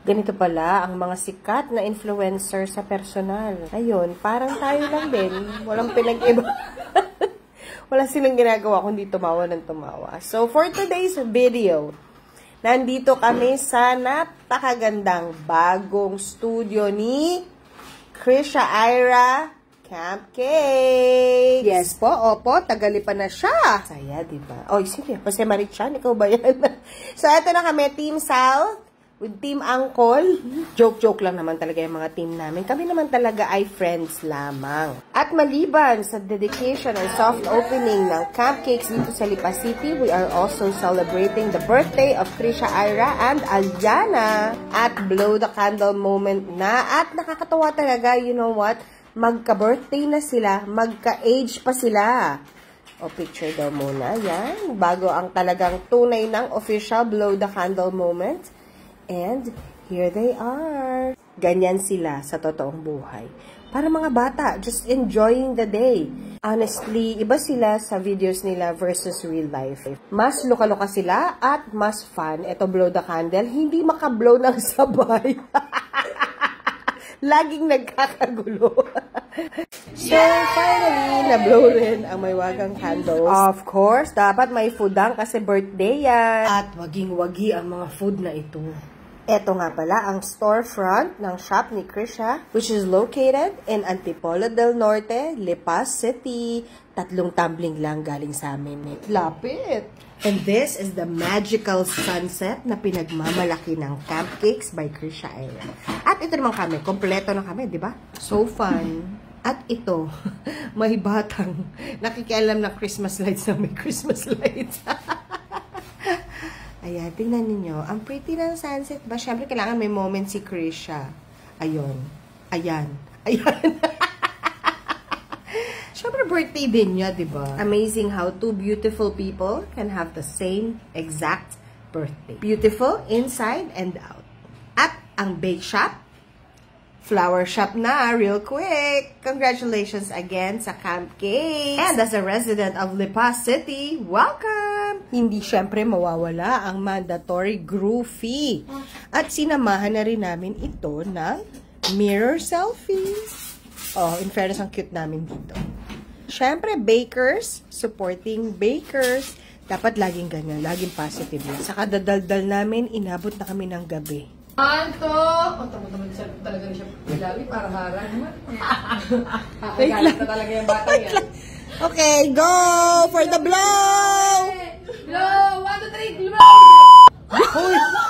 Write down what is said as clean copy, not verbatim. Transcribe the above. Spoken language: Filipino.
Ganito pala ang mga sikat na influencer sa personal. Ayun, parang tayo lang din. Walang pinag-iba. Wala silang ginagawa kundi tumawa ng tumawa. So, for today's video, nandito kami sa napakagandang bagong studio ni Krisha Ira Camp Cakes. Yes po, opo, tagalipan na siya. Saya, diba? Oy, sino yan? Jose Marichan, ikaw ba yan? So, eto na kami, Team Sal with Team Angkol. Joke-joke lang naman talaga yung mga team namin. Kami naman talaga ay friends lamang. At maliban sa dedication and soft opening ng Camp Cakes dito sa Lipa City, we are also celebrating the birthday of Krisha Ira and Alyana at blow the candle moment na. At nakakatawa talaga, you know what? Magka-birthday na sila, magka-age pa sila. O, picture daw muna. Yan. Bago ang talagang tunay ng official blow the candle moment. And here they are. Ganyan sila sa totoong buhay. Para mga bata, just enjoying the day. Honestly, iba sila sa videos nila versus real life. Mas luka-luka sila at mas fun. Ito, blow the candle, hindi makablow ng sabay. Laging nagkakagulo. So, finally, na-blow rin ang may wagang candles. Of course, dapat may foodang kasi birthday yan. At waging-wagi ang mga food na ito. Ito nga pala ang storefront ng shop ni Krisha, which is located in Antipolo del Norte, Lipa City. 3 tumbling lang galing sa amin. Lapit! And this is the magical sunset na pinagmamalaki ng Camp Cakes by Krisha Ira. At ito naman kami, kompleto na kami, di ba? So fun. At ito, may batang nakikialam na Christmas lights na may Christmas lights. Ayan, tingnan ninyo. Ang pretty ng sunset ba? Siyempre, kailangan may moment si Krisha. Ayun. Ayan. Ayan. Siyempre, birthday din niya, diba? Amazing how two beautiful people can have the same exact birthday. Beautiful inside and out. At ang bake shop, flower shop na, real quick. Congratulations again sa Camp Cakes. And as a resident of Lipa City, welcome! Hindi syempre mawawala ang mandatory groove fee. At sinamahan na rin namin ito ng mirror selfie. Oh, in fairness, ang cute namin dito. Syempre, bakers, supporting bakers. Dapat laging ganyan, laging positive. Sa kadadaldal namin, inabot na kami ng gabi. Anto! O, tamo-tamo talaga siya pilawi para harang naman. Galit na talaga yung bata yan. Okay, go for the blow! Blow! 1, 2, 3, blow! Hoy!